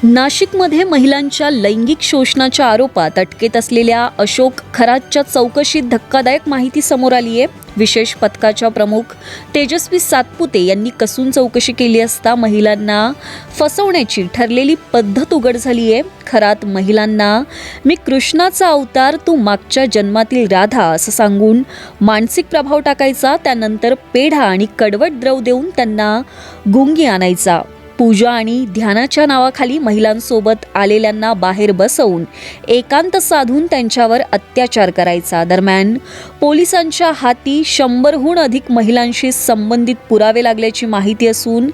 नाशिकमध्ये महिलांच्या लैंगिक शोषणाच्या आरोपात अटकेत असलेल्या अशोक खरातच्या चौकशीत धक्कादायक माहिती समोर आली आहे. विशेष पथकाच्या प्रमुख तेजस्वी सातपुते यांनी कसून चौकशी केली असता महिलांना फसवण्याची ठरलेली पद्धत उघड झाली आहे. खरात महिलांना मी कृष्णाचा अवतार, तू मागच्या जन्मातील राधा असं सांगून मानसिक प्रभाव टाकायचा. त्यानंतर पेढा आणि कडवट द्रव देऊन त्यांना गुंगी आणायचा. पूजा आणि ध्यानाच्या नावाखाली महिलांसोबत आलेल्यांना बाहेर बसवून एकांत साधून त्यांच्यावर अत्याचार करायचा. दरम्यान पोलिसांच्या हाती 100हून अधिक महिलांशी संबंधित पुरावे लागल्याची माहिती असून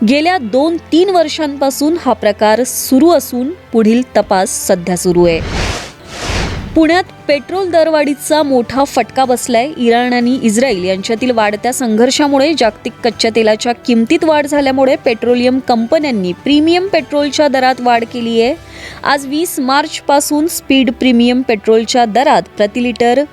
गेल्या 2-3 वर्षांपासून हा प्रकार सुरू असून पुढील तपास सध्या सुरू आहे. पुण्यात पेट्रोल दरवाढीचा मोठा फटका बसलाय. इराण आणि इस्रायल यांच्यातील वाढत्या संघर्षामुळे जागतिक कच्च्या तेलाच्या किमतीत वाढ झाल्यामुळे पेट्रोलियम कंपन्यांनी प्रीमियम पेट्रोलच्या दरात वाढ केली आहे. आज 20 मार्चपासून स्पीड प्रीमियम पेट्रोलच्या दरात प्रति लिटर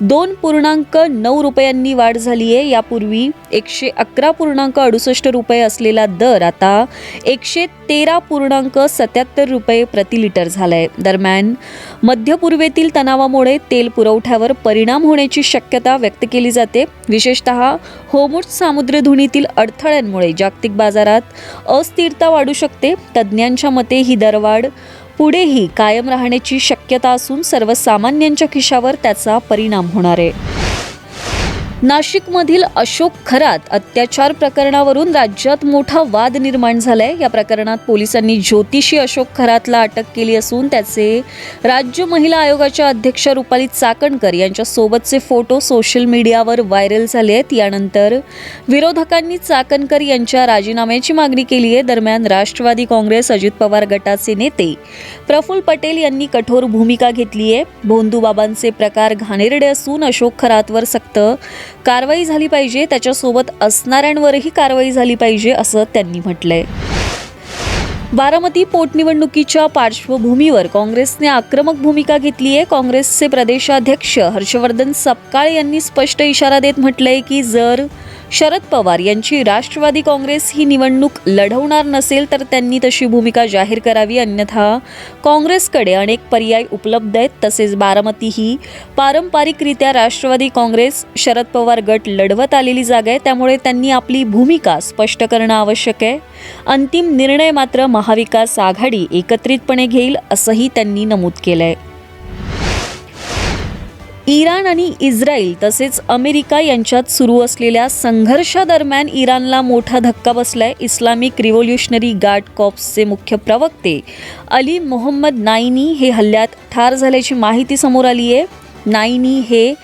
2.9 रुपयांनी वाढ झाली आहे. यापूर्वी 111.68 रुपये असलेला दर आता 113.77 रुपये प्रति लिटर झालाय. दरम्यान मध्य पूर्वेतील तणावामुळे तेल पुरवठ्यावर परिणाम होण्याची शक्यता व्यक्त केली जाते. विशेषतः होर्मुझ सामुद्रधुनीतील अडथळ्यांमुळे जागतिक बाजारात अस्थिरता वाढू शकते. तज्ज्ञांच्या मते ही दरवाढ पुढेही कायम राहण्याची शक्यता असून सर्वसामान्यांच्या खिशावर त्याचा परिणाम होणार आहे. नाशिकमधील अशोक खरात अत्याचार प्रकरणावरून राज्यात मोठा वाद निर्माण झालाय. या प्रकरणात पोलिसांनी ज्योतिषी अशोक खरातला अटक केली असून त्याचे राज्य महिला आयोगाच्या अध्यक्ष रुपाली चाकणकर यांच्या सोबतचे फोटो सोशल मीडियावर व्हायरल झाले आहेत. यानंतर विरोधकांनी चाकणकर यांच्या राजीनाम्याची मागणी केली आहे. दरम्यान राष्ट्रवादी काँग्रेस अजित पवार गटाचे नेते प्रफुल्ल पटेल यांनी कठोर भूमिका घेतली आहे. भोंदूबाबांचे प्रकार घाणेरडे असून अशोक खरातवर सक्त कारवाई झाली पाहिजे, त्याच्यासोबत असणाऱ्यांवरही कारवाई झाली पाहिजे असं त्यांनी म्हटलंय. बारामती पोटनिवडणुकीच्या पार्श्वभूमीवर काँग्रेसने आक्रमक भूमिका घेतली आहे. काँग्रेसचे प्रदेशाध्यक्ष हर्षवर्धन सपकाळ यांनी स्पष्ट इशारा देत म्हटलंय की जर शरद पवार यांची राष्ट्रवादी काँग्रेस ही निवडणूक लढवणार नसेल तर त्यांनी तशी भूमिका जाहीर करावी, अन्यथा काँग्रेसकडे अनेक पर्याय उपलब्ध आहेत. तसेच बारामती ही पारंपरिकरित्या राष्ट्रवादी काँग्रेस शरद पवार गट लढवत आलेली जागा आहे, त्यामुळे त्यांनी आपली भूमिका स्पष्ट करणं आवश्यक आहे. अंतिम निर्णय मात्र महाविकास आघाडी एकत्रितपणे घेईल असंही त्यांनी नमूद केलंय. इराण आणि इस्रायल तसेच अमेरिका यांच्यात सुरू असलेल्या संघर्षादरम्यान इराणला मोठा धक्का बसलाय. इस्लामिक रिव्होल्युशनरी गार्ड कॉर्प्सचे मुख्य प्रवक्ते अली मोहम्मद नाईनी हे हल्ल्यात ठार झाल्याची माहिती समोर आली आहे. नाईनी हे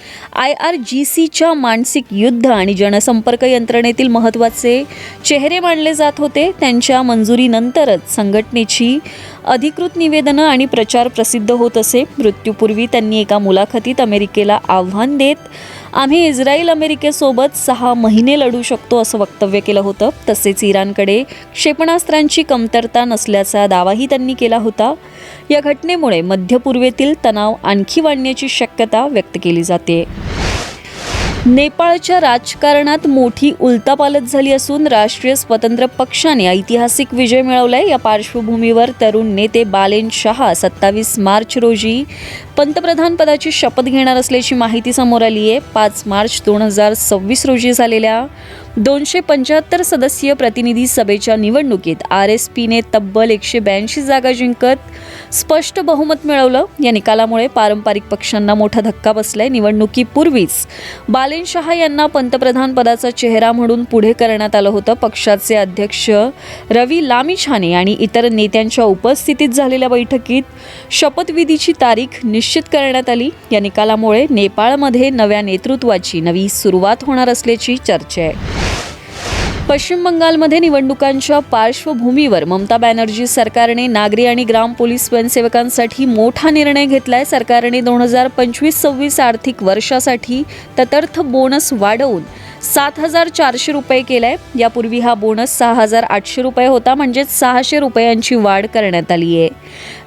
IRGCच्या मानसिक युद्ध आणि जनसंपर्क यंत्रणेतील महत्त्वाचे चेहरे मानले जात होते. त्यांच्या मंजुरीनंतरच संघटनेची अधिकृत निवेदनं आणि प्रचार प्रसिद्ध होत असे. मृत्यूपूर्वी त्यांनी एका मुलाखतीत अमेरिकेला आव्हान देत आम्ही इस्रायल अमेरिकेसोबत 6 महिने लढू शकतो असं वक्तव्य केलं होतं. तसेच इराणकडे क्षेपणास्त्रांची कमतरता नसल्याचा दावाही त्यांनी केला होता. या घटनेमुळे मध्य पूर्वेतील तणाव आणखी वाढण्याची शक्यता व्यक्त केली जाते. नेपाळच्या राजकारणात मोठी उलथापालथ झाली असून राष्ट्रीय स्वतंत्र पक्षाने ऐतिहासिक विजय मिळवलाय. या पार्श्वभूमीवर तरुण नेते बालेन शाह 27 मार्च रोजी पंतप्रधान पदाची शपथ घेणार असल्याची माहिती समोर आली आहे. 5 मार्च 2026 रोजी झालेल्या 275 सदस्यीय प्रतिनिधी सभेच्या निवडणुकीत RSPने तब्बल 182 जागा जिंकत स्पष्ट बहुमत मिळवलं. या निकालामुळे पारंपरिक पक्षांना मोठा धक्का बसलाय. निवडणुकीपूर्वीच बालेन शाह यांना पंतप्रधान पदाचा चेहरा म्हणून पुढे करण्यात आलं होतं. पक्षाचे अध्यक्ष रवी लामिछाने आणि इतर नेत्यांच्या उपस्थितीत झालेल्या बैठकीत शपथविधीची तारीख निश्चित करण्यात आली. या निकालामुळे नेपाळमध्ये नव्या नेतृत्वाची नवी सुरुवात होणार असल्याची चर्चा आहे. पश्चिम बंगालमध्ये निवडणुकांच्या पार्श्वभूमीवर ममता बॅनर्जी सरकारने नागरी आणि ग्राम पोलीस स्वयंसेवकांसाठी मोठा निर्णय घेतलाय. सरकारने 2025-26 आर्थिक वर्षासाठी तदर्थ बोनस वाढवून 7,400 रुपये केलाय. यापूर्वी हा बोनस 6,800 रुपये होता, म्हणजेच 600 रुपयांची वाढ करण्यात आली आहे.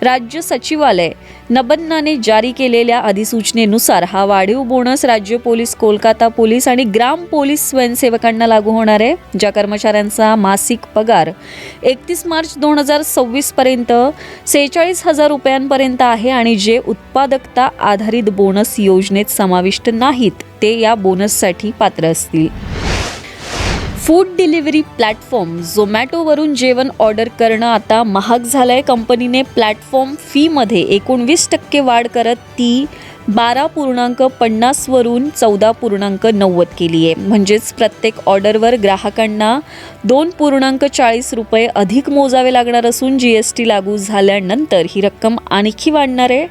राज्य सचिवालय नबन्नाने जारी केलेल्या अधिसूचनेनुसार हा वाढीव बोनस राज्य पोलीस, कोलकाता पोलीस आणि ग्राम पोलीस स्वयंसेवकांना लागू होणार आहे. ज्या कर्मचाऱ्यांचा मासिक पगार 31 मार्च 2026 पर्यंत 46,000 रुपयांपर्यंत आहे आणि जे उत्पादकता आधारित बोनस योजनेत समाविष्ट नाहीत ते या बोनससाठी पात्र असतील. फूड डिलिव्हरी प्लॅटफॉर्म झोमॅटोवरून जेवण ऑर्डर करणं आता महाग झालंय. कंपनीने प्लॅटफॉर्म फीमध्ये 19% वाढ करत ती 12.50 वरून 14.90 केली आहे. म्हणजेच प्रत्येक ऑर्डरवर ग्राहकांना 2.40 रुपये अधिक मोजावे लागणार असून GST लागू झाल्यानंतर ही रक्कम आणखी वाढणार आहे.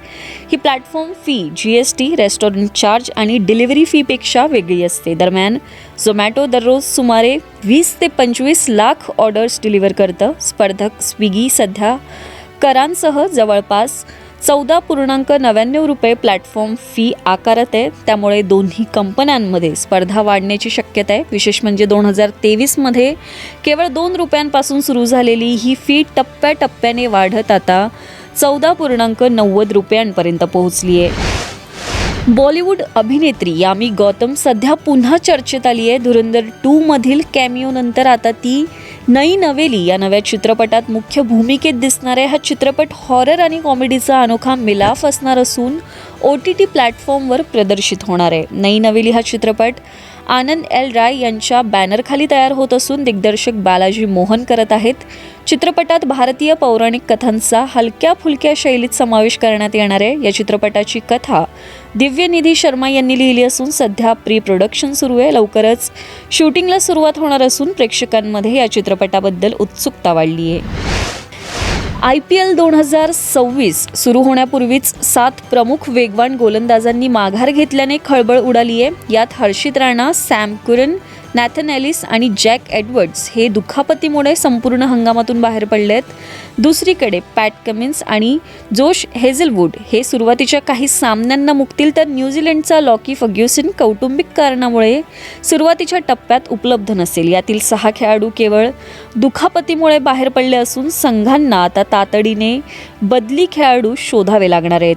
ही platform fee GST, restaurant charge आणि डिलिव्हरी फीपेक्षा वेगळी असते. दरम्यान झोमॅटो दररोज सुमारे 20 ते 25 लाख ऑर्डर्स डिलिव्हर करतं. स्पर्धक स्विगी सध्या करांसह जवळपास 14.99 रुपये प्लॅटफॉर्म फी आकारत आहे. त्यामुळे दोन्ही कंपन्यांमध्ये स्पर्धा वाढण्याची शक्यता आहे. विशेष म्हणजे 2023मध्ये केवळ 2 रुपयांपासून सुरू झालेली ही फी टप्प्याटप्प्याने वाढत आता 14.90 रुपयांपर्यंत पोहोचली आहे. बॉलिवूड अभिनेत्री यामी गौतम सध्या पुन्हा चर्चेत आली आहे. धुरंधर 2 मधील कॅमिओनंतर आता ती नई नवेली या नव्या चित्रपटात मुख्य भूमिकेत दिसणार आहे. हा चित्रपट हॉरर आणि कॉमेडीचा अनोखा मिलाफ असणार असून OTT प्लॅटफॉर्मवर प्रदर्शित होणार आहे. नई नवेली हा चित्रपट आनंद एल राय यांच्या बॅनरखाली तयार होत असून दिग्दर्शक बालाजी मोहन करत आहेत. चित्रपटात भारतीय पौराणिक कथांचा हलक्या फुलक्या शैलीत समावेश करण्यात येणार आहे. या चित्रपटाची कथा दिव्यनिधी शर्मा यांनी लिहिली असून सध्या प्री प्रोडक्शन सुरू आहे. लवकरच शूटिंगला सुरुवात होणार असून प्रेक्षकांमध्ये या चित्रपटाबद्दल उत्सुकता वाढली आहे. IPL 2026 सुरू होण्यापूर्वीच 7 प्रमुख वेगवान गोलंदाजांनी माघार घेतल्याने खळबळ उडाली आहे. यात Harshit Rana, Sam Curran, Nathan Ellis आणि जॅक एडवर्ड्स हे दुखापतीमुळे संपूर्ण हंगामातून बाहेर पडलेत. दुसरीकडे पॅट कमिन्स आणि जोश हेझलवूड हे सुरुवातीच्या काही सामन्यांना मुकतील, तर न्यूझीलंडचा लॉकी फर्ग्युसन कौटुंबिक कारणामुळे सुरुवातीच्या टप्प्यात उपलब्ध नसेल. यातील 6 खेळाडू केवळ दुखापतीमुळे बाहेर पडले असून संघांना आता तातडीने बदली खेळाडू शोधावे लागणार आहेत.